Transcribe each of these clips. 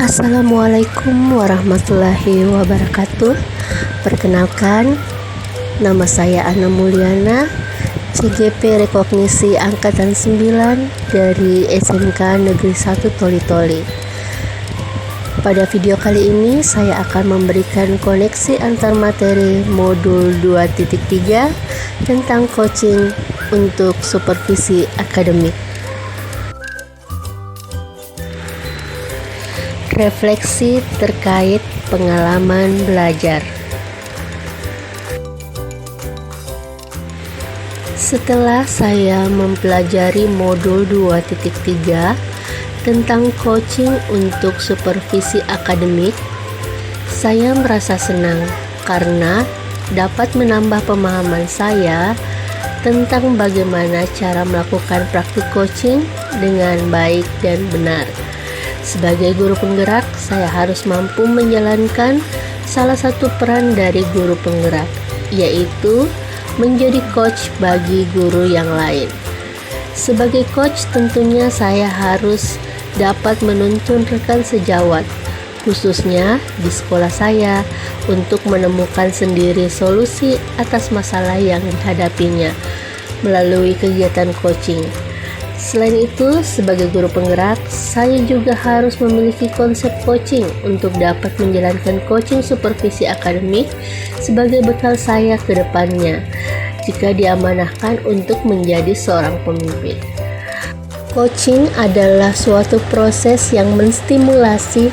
Assalamualaikum warahmatullahi wabarakatuh. Perkenalkan, nama saya Ana Mulyana, CGP Rekognisi Angkatan 9 dari SMK Negeri 1 Toli-Toli. Pada video kali ini saya akan memberikan koneksi antar materi modul 2.3 tentang coaching untuk supervisi akademik. Refleksi terkait pengalaman belajar. Setelah saya mempelajari modul 2.3 tentang coaching untuk supervisi akademik, saya merasa senang karena dapat menambah pemahaman saya tentang bagaimana cara melakukan praktik coaching dengan baik dan benar. Sebagai guru penggerak, saya harus mampu menjalankan salah satu peran dari guru penggerak, yaitu menjadi coach bagi guru yang lain. Sebagai coach, tentunya saya harus dapat menuntun rekan sejawat, khususnya di sekolah saya, untuk menemukan sendiri solusi atas masalah yang dihadapinya melalui kegiatan coaching. Selain itu, sebagai guru penggerak, saya juga harus memiliki konsep coaching untuk dapat menjalankan coaching supervisi akademik sebagai bekal saya ke depannya jika diamanahkan untuk menjadi seorang pemimpin. Coaching adalah suatu proses yang menstimulasi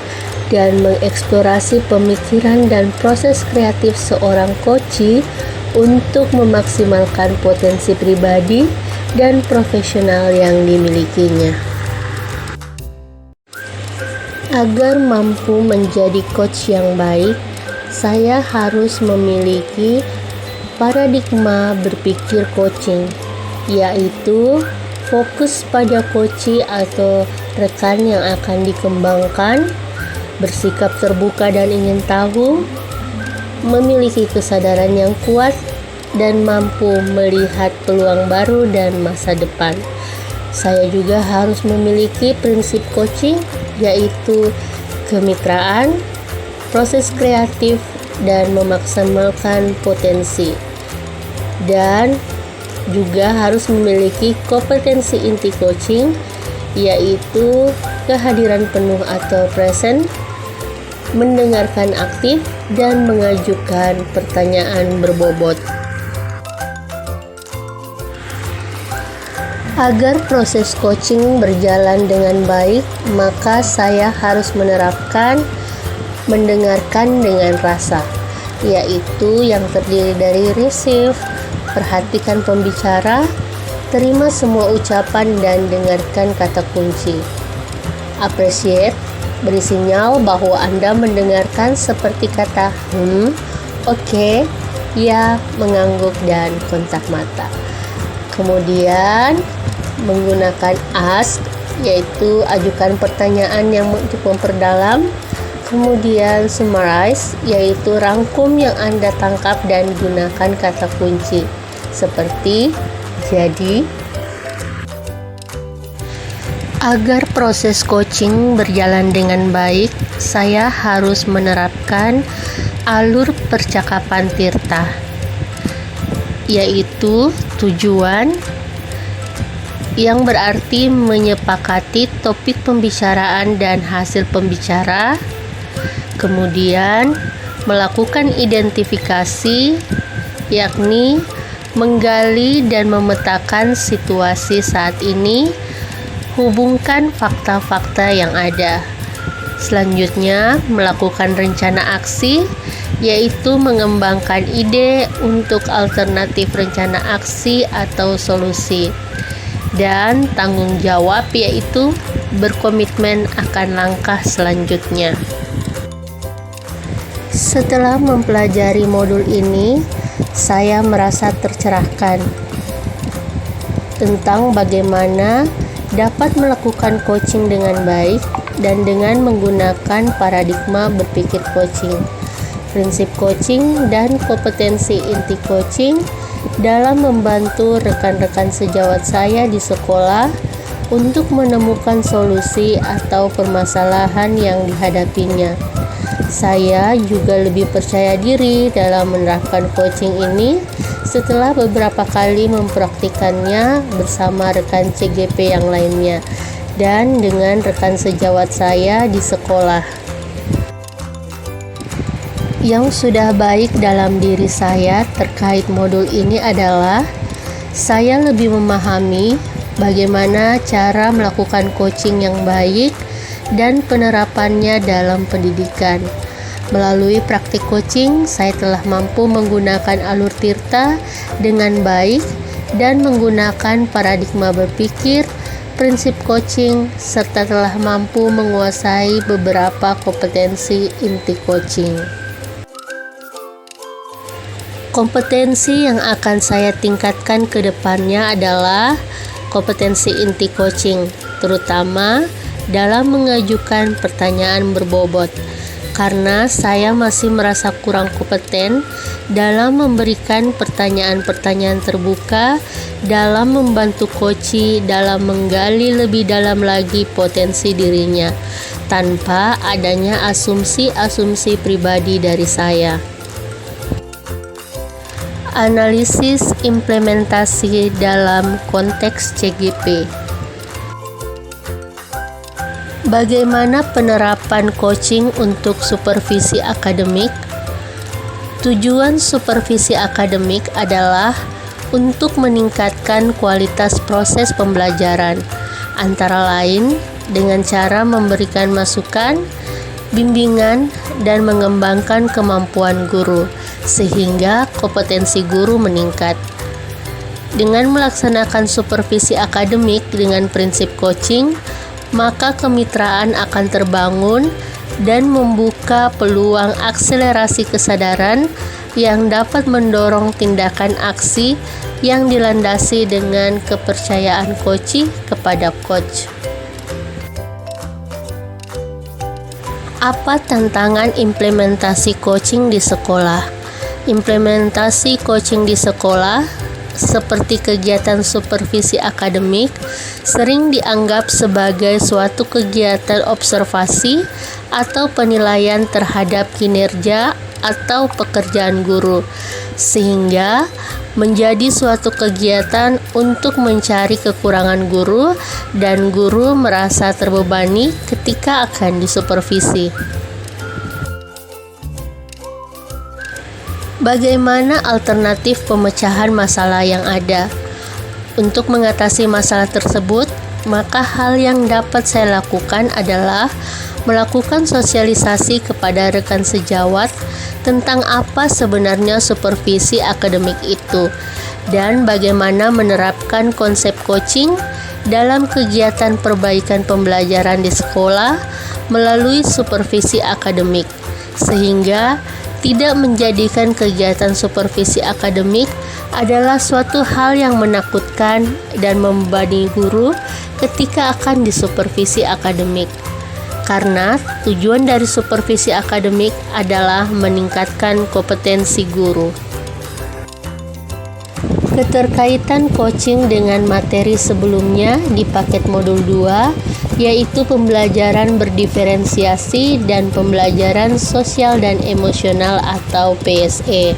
dan mengeksplorasi pemikiran dan proses kreatif seorang coachee untuk memaksimalkan potensi pribadi dan profesional yang dimilikinya. Agar mampu menjadi coach yang baik, saya harus memiliki paradigma berpikir coaching, yaitu fokus pada coachee atau rekan yang akan dikembangkan, bersikap terbuka dan ingin tahu, memiliki kesadaran yang kuat, dan mampu melihat peluang baru dan masa depan. Saya juga harus memiliki prinsip coaching, yaitu kemitraan, proses kreatif, dan memaksimalkan potensi. Dan juga harus memiliki kompetensi inti coaching, yaitu kehadiran penuh atau present, mendengarkan aktif, dan mengajukan pertanyaan berbobot. Agar proses coaching berjalan dengan baik, maka saya harus menerapkan mendengarkan dengan rasa, yaitu yang terdiri dari receive, perhatikan pembicara, terima semua ucapan dan dengarkan kata kunci. Appreciate, beri sinyal bahwa Anda mendengarkan seperti kata oke, ya, mengangguk, dan kontak mata. Kemudian menggunakan ask, yaitu ajukan pertanyaan yang untuk memperdalam. Kemudian summarize, yaitu rangkum yang Anda tangkap dan gunakan kata kunci seperti jadi. Agar proses coaching berjalan dengan baik, saya harus menerapkan alur percakapan Tirta, yaitu tujuan, yang berarti menyepakati topik pembicaraan dan hasil pembicara, kemudian melakukan identifikasi, yakni menggali dan memetakan situasi saat ini, hubungkan fakta-fakta yang ada. Selanjutnya, melakukan rencana aksi, yaitu mengembangkan ide untuk alternatif rencana aksi atau solusi. Dan tanggung jawab, yaitu berkomitmen akan langkah selanjutnya. Setelah mempelajari modul ini, saya merasa tercerahkan tentang bagaimana dapat melakukan coaching dengan baik dan dengan menggunakan paradigma berpikir coaching, prinsip coaching, dan kompetensi inti coaching dalam membantu rekan-rekan sejawat saya di sekolah untuk menemukan solusi atau permasalahan yang dihadapinya. Saya juga lebih percaya diri dalam menerapkan coaching ini setelah beberapa kali mempraktikannya bersama rekan CGP yang lainnya dan dengan rekan sejawat saya di sekolah. Yang sudah baik dalam diri saya terkait modul ini adalah saya lebih memahami bagaimana cara melakukan coaching yang baik dan penerapannya dalam pendidikan. Melalui praktik coaching, saya telah mampu menggunakan alur tirta dengan baik dan menggunakan paradigma berpikir, prinsip coaching, serta telah mampu menguasai beberapa kompetensi inti coaching. Kompetensi yang akan saya tingkatkan ke depannya adalah kompetensi inti coaching, terutama dalam mengajukan pertanyaan berbobot, karena saya masih merasa kurang kompeten dalam memberikan pertanyaan-pertanyaan terbuka dalam membantu coach dalam menggali lebih dalam lagi potensi dirinya, tanpa adanya asumsi-asumsi pribadi dari saya. Analisis implementasi dalam konteks CGP. Bagaimana penerapan coaching untuk supervisi akademik? Tujuan supervisi akademik adalah untuk meningkatkan kualitas proses pembelajaran, antara lain dengan cara memberikan masukan, bimbingan, dan mengembangkan kemampuan guru, sehingga kompetensi guru meningkat. Dengan melaksanakan supervisi akademik dengan prinsip coaching, maka kemitraan akan terbangun dan membuka peluang akselerasi kesadaran yang dapat mendorong tindakan aksi yang dilandasi dengan kepercayaan coach kepada coach. Apa tantangan implementasi coaching di sekolah? Implementasi coaching di sekolah seperti kegiatan supervisi akademik sering dianggap sebagai suatu kegiatan observasi atau penilaian terhadap kinerja atau pekerjaan guru, sehingga menjadi suatu kegiatan untuk mencari kekurangan guru dan guru merasa terbebani ketika akan disupervisi. Bagaimana alternatif pemecahan masalah yang ada? Untuk mengatasi masalah tersebut, maka hal yang dapat saya lakukan adalah melakukan sosialisasi kepada rekan sejawat tentang apa sebenarnya supervisi akademik itu dan bagaimana menerapkan konsep coaching dalam kegiatan perbaikan pembelajaran di sekolah melalui supervisi akademik, sehingga tidak menjadikan kegiatan supervisi akademik adalah suatu hal yang menakutkan dan membebani guru ketika akan disupervisi akademik. Karena tujuan dari supervisi akademik adalah meningkatkan kompetensi guru. Keterkaitan coaching dengan materi sebelumnya di paket modul 2, yaitu pembelajaran berdiferensiasi dan pembelajaran sosial dan emosional atau PSE.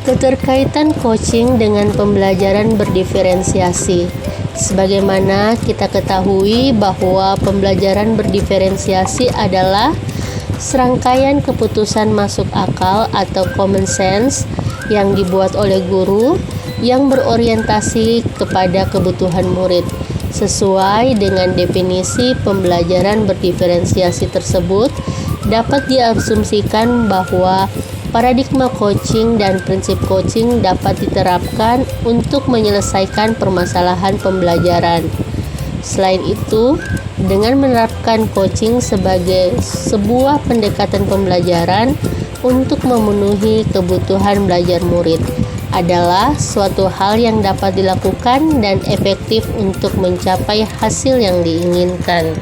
Keterkaitan coaching dengan pembelajaran berdiferensiasi. Sebagaimana kita ketahui bahwa pembelajaran berdiferensiasi adalah serangkaian keputusan masuk akal atau common sense yang dibuat oleh guru yang berorientasi kepada kebutuhan murid. Sesuai dengan definisi pembelajaran berdiferensiasi tersebut, dapat diasumsikan bahwa paradigma coaching dan prinsip coaching dapat diterapkan untuk menyelesaikan permasalahan pembelajaran. Selain itu, dengan menerapkan coaching sebagai sebuah pendekatan pembelajaran untuk memenuhi kebutuhan belajar murid adalah suatu hal yang dapat dilakukan dan efektif untuk mencapai hasil yang diinginkan.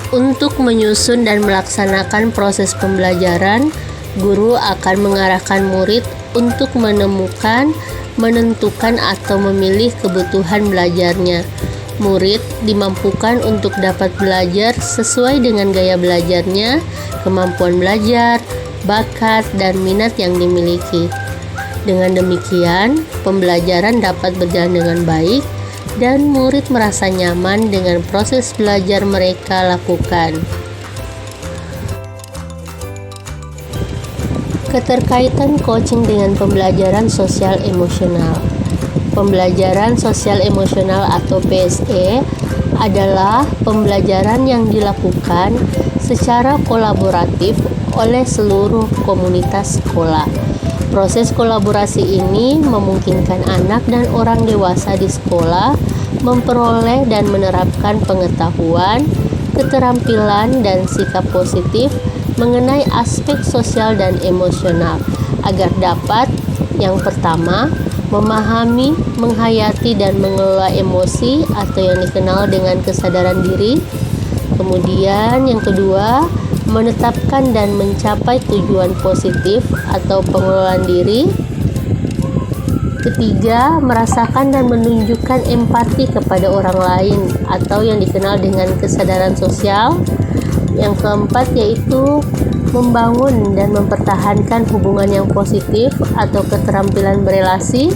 Untuk menyusun dan melaksanakan proses pembelajaran, Guru akan mengarahkan murid untuk menemukan, menentukan atau memilih kebutuhan belajarnya. Murid dimampukan untuk dapat belajar sesuai dengan gaya belajarnya, kemampuan belajar, bakat, dan minat yang dimiliki. Dengan demikian, pembelajaran dapat berjalan dengan baik dan murid merasa nyaman dengan proses belajar mereka lakukan. Keterkaitan coaching dengan pembelajaran sosial emosional. Pembelajaran sosial emosional atau PSE adalah pembelajaran yang dilakukan secara kolaboratif oleh seluruh komunitas sekolah. Proses kolaborasi ini memungkinkan anak dan orang dewasa di sekolah memperoleh dan menerapkan pengetahuan, keterampilan, dan sikap positif mengenai aspek sosial dan emosional agar dapat, yang pertama, memahami, menghayati, dan mengelola emosi atau yang dikenal dengan kesadaran diri. Kemudian yang kedua, menetapkan dan mencapai tujuan positif atau pengelolaan diri. Ketiga, merasakan dan menunjukkan empati kepada orang lain atau yang dikenal dengan kesadaran sosial. Yang keempat yaitu membangun dan mempertahankan hubungan yang positif atau keterampilan berelasi.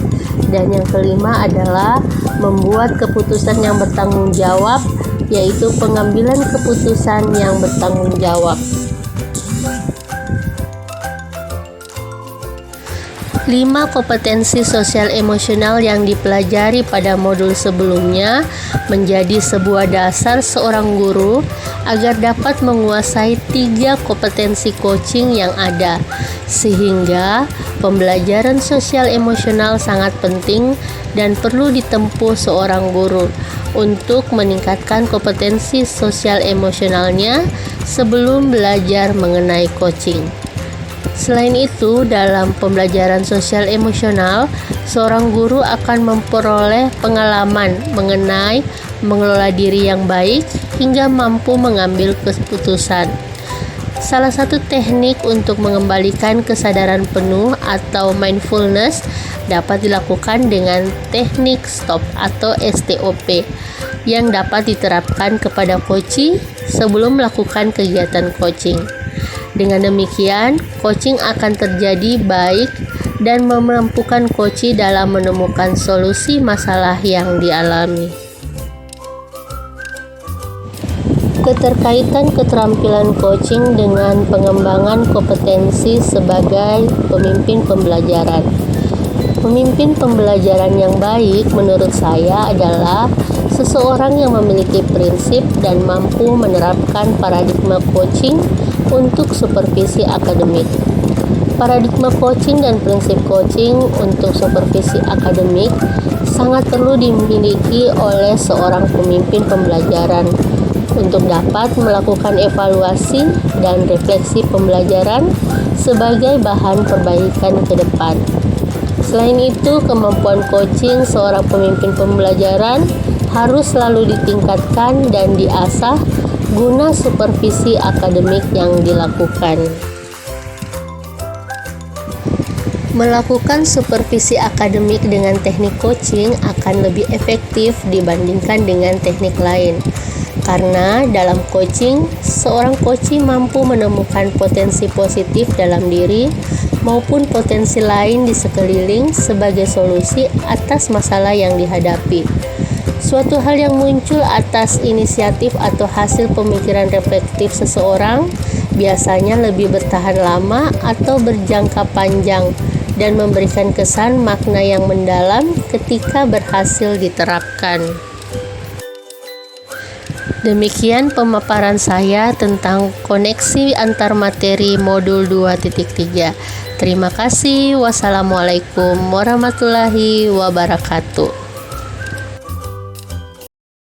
Dan yang kelima adalah membuat keputusan yang bertanggung jawab, yaitu pengambilan keputusan yang bertanggung jawab. 5 kompetensi sosial emosional yang dipelajari pada modul sebelumnya menjadi sebuah dasar seorang guru agar dapat menguasai 3 kompetensi coaching yang ada, sehingga pembelajaran sosial emosional sangat penting dan perlu ditempuh seorang guru untuk meningkatkan kompetensi sosial emosionalnya sebelum belajar mengenai coaching. Selain itu, dalam pembelajaran sosial emosional, seorang guru akan memperoleh pengalaman mengenai mengelola diri yang baik hingga mampu mengambil keputusan. Salah satu teknik untuk mengembalikan kesadaran penuh atau mindfulness dapat dilakukan dengan teknik STOP atau STOP yang dapat diterapkan kepada coachee sebelum melakukan kegiatan coaching. Dengan demikian, coaching akan terjadi baik dan memampukan coachee dalam menemukan solusi masalah yang dialami. Keterkaitan keterampilan coaching dengan pengembangan kompetensi sebagai pemimpin pembelajaran. Pemimpin pembelajaran yang baik menurut saya adalah seseorang yang memiliki prinsip dan mampu menerapkan paradigma coaching untuk supervisi akademik. Paradigma coaching dan prinsip coaching untuk supervisi akademik sangat perlu dimiliki oleh seorang pemimpin pembelajaran untuk dapat melakukan evaluasi dan refleksi pembelajaran sebagai bahan perbaikan ke depan. Selain itu, kemampuan coaching seorang pemimpin pembelajaran harus selalu ditingkatkan dan diasah guna supervisi akademik yang dilakukan. Melakukan supervisi akademik dengan teknik coaching akan lebih efektif dibandingkan dengan teknik lain. Karena dalam coaching, seorang coachee mampu menemukan potensi positif dalam diri maupun potensi lain di sekeliling sebagai solusi atas masalah yang dihadapi. Suatu hal yang muncul atas inisiatif atau hasil pemikiran reflektif seseorang biasanya lebih bertahan lama atau berjangka panjang dan memberikan kesan makna yang mendalam ketika berhasil diterapkan. Demikian pemaparan saya tentang koneksi antar materi modul 2.3. Terima kasih. Wassalamualaikum warahmatullahi wabarakatuh.